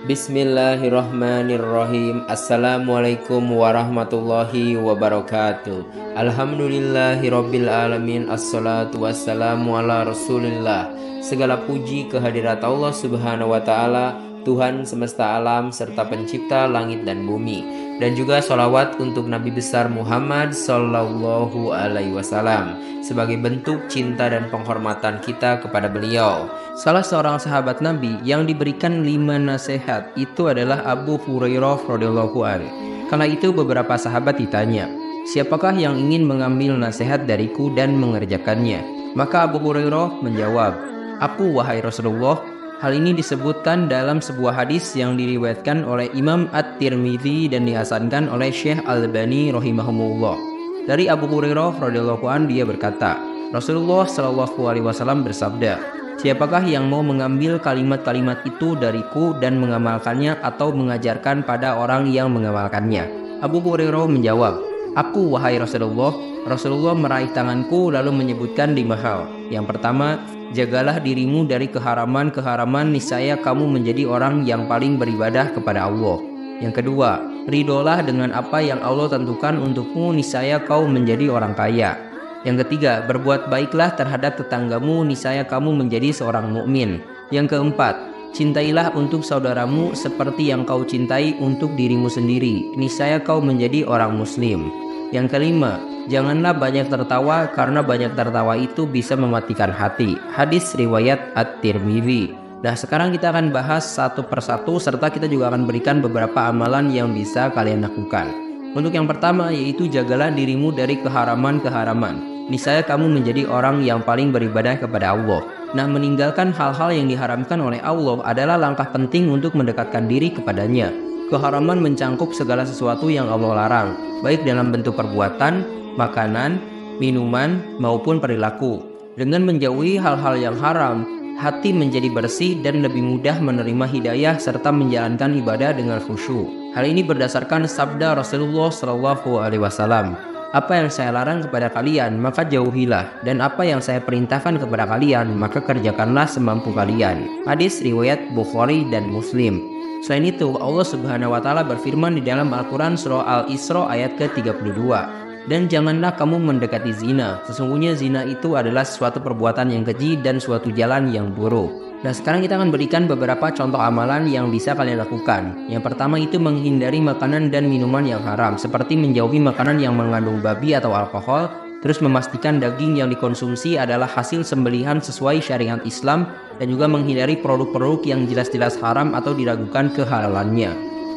Bismillahirrahmanirrahim. Assalamualaikum warahmatullahi wabarakatuh. Alhamdulillahirabbil alamin. Assalatu wassalamu ala Rasulillah. Segala puji kehadirat Allah Subhanahu wa taala, Tuhan semesta alam serta pencipta langit dan bumi, dan juga sholawat untuk Nabi besar Muhammad Sallallahu Alaihi Wasallam sebagai bentuk cinta dan penghormatan kita kepada beliau. Salah seorang sahabat Nabi yang diberikan 5 nasihat itu adalah Abu Hurairah radhiyallahu anhu. Kala itu beberapa sahabat ditanya, "Siapakah yang ingin mengambil nasihat dariku dan mengerjakannya?" Maka Abu Hurairah menjawab, "Aku, wahai Rasulullah." Hal ini disebutkan dalam sebuah hadis yang diriwayatkan oleh Imam At-Tirmidzi dan dihasankan oleh Syekh Al-Albani rahimahumullah. Dari Abu Hurairah radhiyallahu anhu dia berkata, Rasulullah shallallahu alaihi wasallam bersabda, "Siapakah yang mau mengambil kalimat-kalimat itu dariku dan mengamalkannya atau mengajarkan pada orang yang mengamalkannya?" Abu Hurairah menjawab, "Aku, wahai Rasulullah." Rasulullah meraih tanganku lalu menyebutkan 5 hal. Yang pertama, jagalah dirimu dari keharaman-keharaman, niscaya kamu menjadi orang yang paling beribadah kepada Allah. Yang kedua, ridolah dengan apa yang Allah tentukan untukmu, niscaya kau menjadi orang kaya. Yang ketiga, berbuat baiklah terhadap tetanggamu, niscaya kamu menjadi seorang mukmin. Yang keempat, cintailah untuk saudaramu seperti yang kau cintai untuk dirimu sendiri, niscaya kau menjadi orang muslim. Yang kelima, janganlah banyak tertawa karena banyak tertawa itu bisa mematikan hati. Hadis riwayat At-Tirmidzi. Nah, sekarang kita akan bahas satu persatu serta kita juga akan berikan beberapa amalan yang bisa kalian lakukan. Untuk yang pertama yaitu jagalah dirimu dari keharaman-keharaman, niscaya kamu menjadi orang yang paling beribadah kepada Allah. Nah, meninggalkan hal-hal yang diharamkan oleh Allah adalah langkah penting untuk mendekatkan diri kepadanya. Keharaman mencangkup segala sesuatu yang Allah larang, baik dalam bentuk perbuatan, makanan, minuman, maupun perilaku. Dengan menjauhi hal-hal yang haram, hati menjadi bersih dan lebih mudah menerima hidayah serta menjalankan ibadah dengan khusyuk. Hal ini berdasarkan sabda Rasulullah SAW, "Apa yang saya larang kepada kalian, maka jauhilah, dan apa yang saya perintahkan kepada kalian, maka kerjakanlah semampu kalian." Hadis riwayat Bukhari dan Muslim. Selain itu, Allah Subhanahu wa taala berfirman di dalam Al-Qur'an surah Al-Isra ayat ke-32, "Dan janganlah kamu mendekati zina, sesungguhnya zina itu adalah suatu perbuatan yang keji dan suatu jalan yang buruk." Nah, sekarang kita akan berikan beberapa contoh amalan yang bisa kalian lakukan. Yang pertama itu menghindari makanan dan minuman yang haram, seperti menjauhi makanan yang mengandung babi atau alkohol, terus memastikan daging yang dikonsumsi adalah hasil sembelihan sesuai syariat Islam, dan juga menghindari produk-produk yang jelas-jelas haram atau diragukan kehalalannya.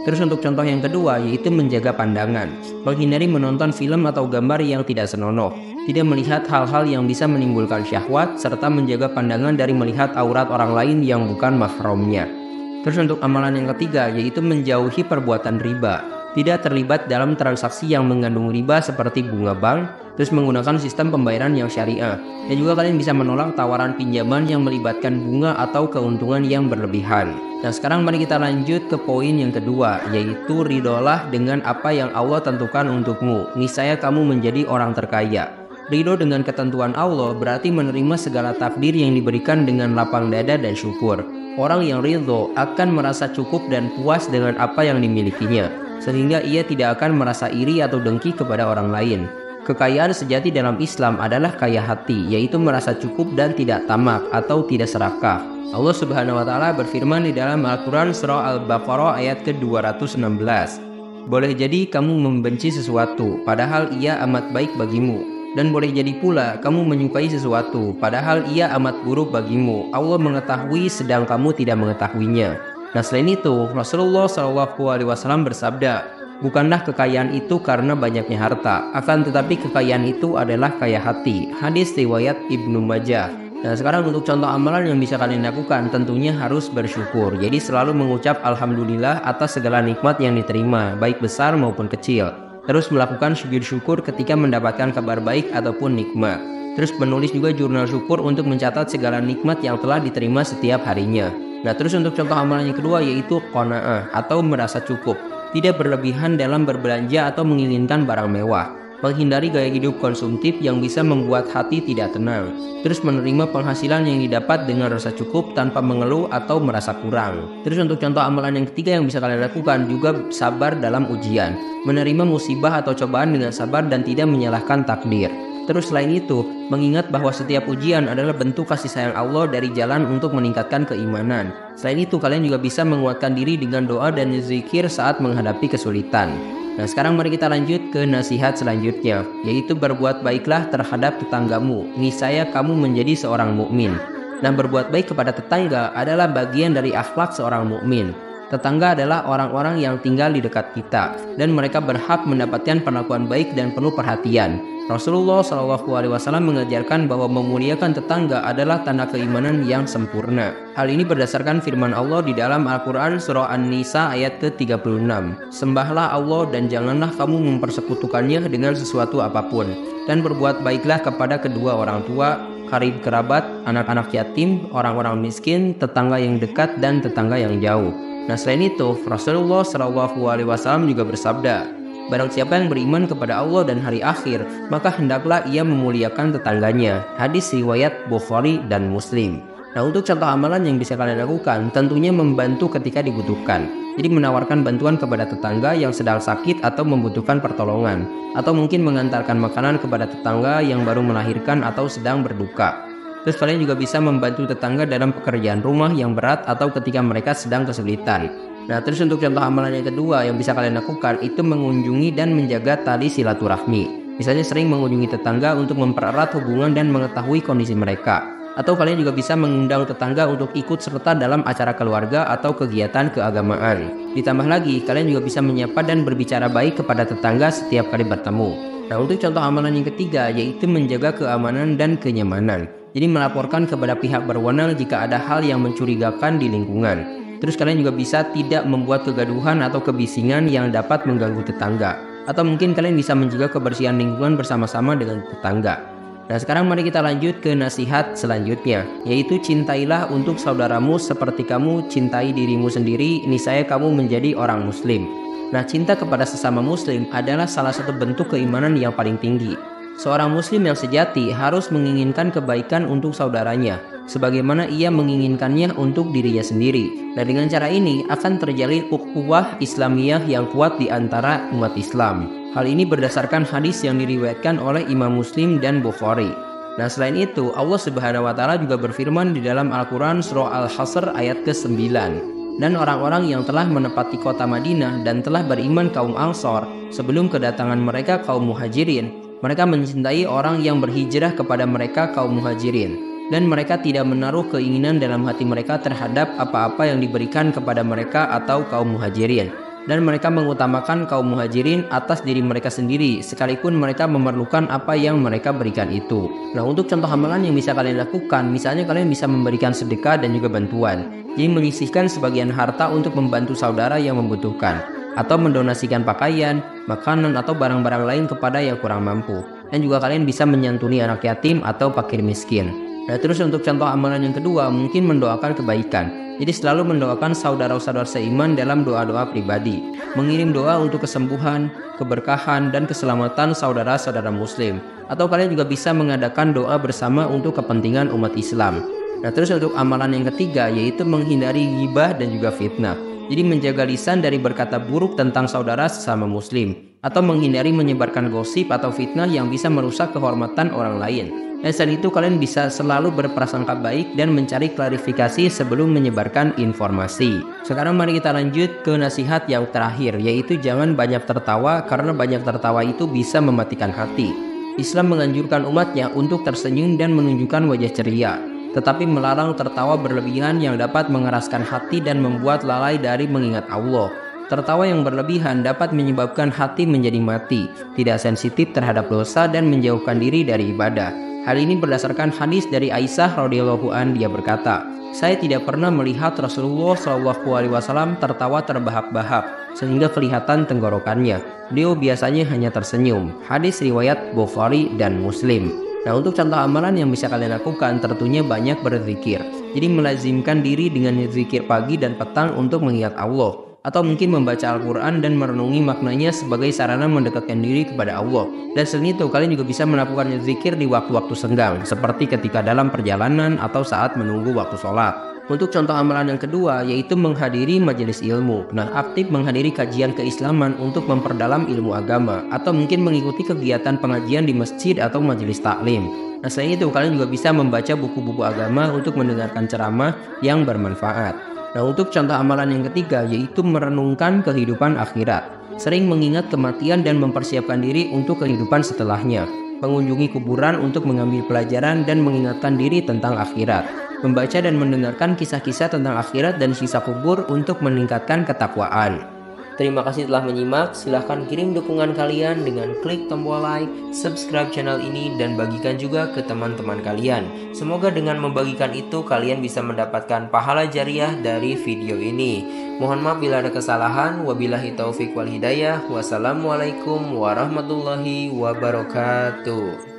Terus untuk contoh yang kedua yaitu menjaga pandangan, menghindari menonton film atau gambar yang tidak senonoh, tidak melihat hal-hal yang bisa menimbulkan syahwat, serta menjaga pandangan dari melihat aurat orang lain yang bukan mahramnya. Terus untuk amalan yang ketiga yaitu menjauhi perbuatan riba, tidak terlibat dalam transaksi yang mengandung riba seperti bunga bank, terus menggunakan sistem pembayaran yang syariah. Dan juga kalian bisa menolak tawaran pinjaman yang melibatkan bunga atau keuntungan yang berlebihan. Nah, sekarang mari kita lanjut ke poin yang kedua, yaitu ridolah dengan apa yang Allah tentukan untukmu, niscaya kamu menjadi orang terkaya. Ridho dengan ketentuan Allah berarti menerima segala takdir yang diberikan dengan lapang dada dan syukur. Orang yang ridho akan merasa cukup dan puas dengan apa yang dimilikinya, sehingga ia tidak akan merasa iri atau dengki kepada orang lain. Kekayaan sejati dalam Islam adalah kaya hati, yaitu merasa cukup dan tidak tamak atau tidak serakah. Allah Subhanahu wa taala berfirman di dalam Al-Qur'an surah Al-Baqarah ayat ke-216. "Boleh jadi kamu membenci sesuatu, padahal ia amat baik bagimu. Dan boleh jadi pula kamu menyukai sesuatu, padahal ia amat buruk bagimu. Allah mengetahui sedang kamu tidak mengetahuinya." Nah, selain itu, Rasulullah SAW bersabda, "Bukanlah kekayaan itu karena banyaknya harta, akan tetapi kekayaan itu adalah kaya hati." Hadis riwayat Ibnu Majah. Nah, sekarang untuk contoh amalan yang bisa kalian lakukan, tentunya harus bersyukur. Jadi selalu mengucap alhamdulillah atas segala nikmat yang diterima, baik besar maupun kecil. Terus melakukan sujud syukur ketika mendapatkan kabar baik ataupun nikmat. Terus menulis juga jurnal syukur untuk mencatat segala nikmat yang telah diterima setiap harinya. Nah, terus untuk contoh amalan yang kedua yaitu qanaah atau merasa cukup, tidak berlebihan dalam berbelanja atau menginginkan barang mewah. menghindari gaya hidup konsumtif yang bisa membuat hati tidak tenang, terus menerima penghasilan yang didapat dengan rasa cukup tanpa mengeluh atau merasa kurang. Terus untuk contoh amalan yang ketiga yang bisa kalian lakukan juga sabar dalam ujian, menerima musibah atau cobaan dengan sabar dan tidak menyalahkan takdir. Terus selain itu, mengingat bahwa setiap ujian adalah bentuk kasih sayang Allah dari jalan untuk meningkatkan keimanan. Selain itu, kalian juga bisa menguatkan diri dengan doa dan zikir saat menghadapi kesulitan. Nah, sekarang mari kita lanjut ke nasihat selanjutnya, yaitu berbuat baiklah terhadap tetanggamu, niscaya kamu menjadi seorang mukmin. Nah, berbuat baik kepada tetangga adalah bagian dari akhlak seorang mukmin. Tetangga adalah orang-orang yang tinggal di dekat kita, dan mereka berhak mendapatkan perlakuan baik dan penuh perhatian. Rasulullah SAW mengajarkan bahwa memuliakan tetangga adalah tanda keimanan yang sempurna. Hal ini berdasarkan firman Allah di dalam Al-Quran surah An-Nisa ayat ke-36. Sembahlah Allah dan janganlah kamu mempersekutukannya dengan sesuatu apapun. Dan berbuat baiklah kepada kedua orang tua, karib kerabat, anak-anak yatim, orang-orang miskin, tetangga yang dekat dan tetangga yang jauh. Nah, selain itu, Rasulullah SAW juga bersabda, barang siapa yang beriman kepada Allah dan hari akhir, maka hendaklah ia memuliakan tetangganya. Hadis riwayat Bukhari dan Muslim. Nah, untuk contoh amalan yang bisa kalian lakukan, tentunya membantu ketika dibutuhkan. Jadi menawarkan bantuan kepada tetangga yang sedang sakit atau membutuhkan pertolongan, atau mungkin mengantarkan makanan kepada tetangga yang baru melahirkan atau sedang berduka. Terus kalian juga bisa membantu tetangga dalam pekerjaan rumah yang berat atau ketika mereka sedang kesulitan. Nah, terus untuk contoh amalan yang kedua yang bisa kalian lakukan itu mengunjungi dan menjaga tali silaturahmi. Misalnya sering mengunjungi tetangga untuk mempererat hubungan dan mengetahui kondisi mereka. Atau kalian juga bisa mengundang tetangga untuk ikut serta dalam acara keluarga atau kegiatan keagamaan. Ditambah lagi, kalian juga bisa menyapa dan berbicara baik kepada tetangga setiap kali bertemu. Nah, untuk contoh amalan yang ketiga yaitu menjaga keamanan dan kenyamanan. Jadi melaporkan kepada pihak berwenang jika ada hal yang mencurigakan di lingkungan. Terus kalian juga bisa tidak membuat kegaduhan atau kebisingan yang dapat mengganggu tetangga. Atau mungkin kalian bisa menjaga kebersihan lingkungan bersama-sama dengan tetangga. Nah, sekarang mari kita lanjut ke nasihat selanjutnya, yaitu cintailah untuk saudaramu seperti kamu cintai dirimu sendiri, niscaya kamu menjadi orang muslim. Nah, cinta kepada sesama muslim adalah salah satu bentuk keimanan yang paling tinggi. Seorang muslim yang sejati harus menginginkan kebaikan untuk saudaranya, sebagaimana ia menginginkannya untuk dirinya sendiri. Dan dengan cara ini akan terjalin ukhuwah Islamiyah yang kuat di antara umat Islam. Hal ini berdasarkan hadis yang diriwayatkan oleh Imam Muslim dan Bukhari. Nah, selain itu, Allah Subhanahu wa Ta'ala juga berfirman di dalam Al-Quran surah Al-Hasr ayat ke-9. Dan orang-orang yang telah menepati kota Madinah dan telah beriman kaum Ansor sebelum kedatangan mereka kaum Muhajirin, mereka mencintai orang yang berhijrah kepada mereka kaum Muhajirin, dan mereka tidak menaruh keinginan dalam hati mereka terhadap apa-apa yang diberikan kepada mereka atau kaum Muhajirin, dan mereka mengutamakan kaum Muhajirin atas diri mereka sendiri sekalipun mereka memerlukan apa yang mereka berikan itu. Nah, untuk contoh amalan yang bisa kalian lakukan, misalnya kalian bisa memberikan sedekah dan juga bantuan. Jadi menyisihkan sebagian harta untuk membantu saudara yang membutuhkan, atau mendonasikan pakaian, makanan, atau barang-barang lain kepada yang kurang mampu. Dan juga kalian bisa menyantuni anak yatim atau fakir miskin. Nah, terus untuk contoh amalan yang kedua, mungkin mendoakan kebaikan. Jadi selalu mendoakan saudara-saudara seiman dalam doa-doa pribadi. Mengirim doa untuk kesembuhan, keberkahan, dan keselamatan saudara-saudara muslim. Atau kalian juga bisa mengadakan doa bersama untuk kepentingan umat Islam. Nah, terus untuk amalan yang ketiga yaitu menghindari ghibah dan juga fitnah. Jadi menjaga lisan dari berkata buruk tentang saudara sesama muslim, atau menghindari menyebarkan gosip atau fitnah yang bisa merusak kehormatan orang lain. Dan selain itu kalian bisa selalu berprasangka baik dan mencari klarifikasi sebelum menyebarkan informasi. Sekarang mari kita lanjut ke nasihat yang terakhir, yaitu jangan banyak tertawa karena banyak tertawa itu bisa mematikan hati. Islam menganjurkan umatnya untuk tersenyum dan menunjukkan wajah ceria, tetapi melarang tertawa berlebihan yang dapat mengeraskan hati dan membuat lalai dari mengingat Allah. Tertawa yang berlebihan dapat menyebabkan hati menjadi mati, tidak sensitif terhadap dosa dan menjauhkan diri dari ibadah. Hal ini berdasarkan hadis dari Aisyah radhiyallahu anha. Dia berkata, saya tidak pernah melihat Rasulullah SAW tertawa terbahak-bahak sehingga kelihatan tenggorokannya. Beliau biasanya hanya tersenyum. Hadis riwayat Bukhari dan Muslim. Nah, untuk contoh amalan yang bisa kalian lakukan tentunya banyak berzikir. Jadi melazimkan diri dengan zikir pagi dan petang untuk mengingat Allah. atau mungkin membaca Al-Quran dan merenungi maknanya sebagai sarana mendekatkan diri kepada Allah. Dan selain itu, kalian juga bisa melakukan zikir di waktu-waktu senggang, seperti ketika dalam perjalanan atau saat menunggu waktu sholat. Untuk contoh amalan yang kedua, yaitu menghadiri majelis ilmu. Nah, aktif menghadiri kajian keislaman untuk memperdalam ilmu agama, atau mungkin mengikuti kegiatan pengajian di masjid atau majelis taklim. Nah, selain itu, kalian juga bisa membaca buku-buku agama untuk mendengarkan ceramah yang bermanfaat. Nah, untuk contoh amalan yang ketiga, yaitu merenungkan kehidupan akhirat. Sering mengingat kematian dan mempersiapkan diri untuk kehidupan setelahnya. Mengunjungi kuburan untuk mengambil pelajaran dan mengingatkan diri tentang akhirat. Membaca dan mendengarkan kisah-kisah tentang akhirat dan siksa kubur untuk meningkatkan ketakwaan. Terima kasih telah menyimak. Silahkan kirim dukungan kalian dengan klik tombol like, subscribe channel ini, dan bagikan juga ke teman-teman kalian. Semoga dengan membagikan itu kalian bisa mendapatkan pahala jariah dari video ini. Mohon maaf bila ada kesalahan. Wabillahi taufik wal hidayah. Wassalamualaikum warahmatullahi wabarakatuh.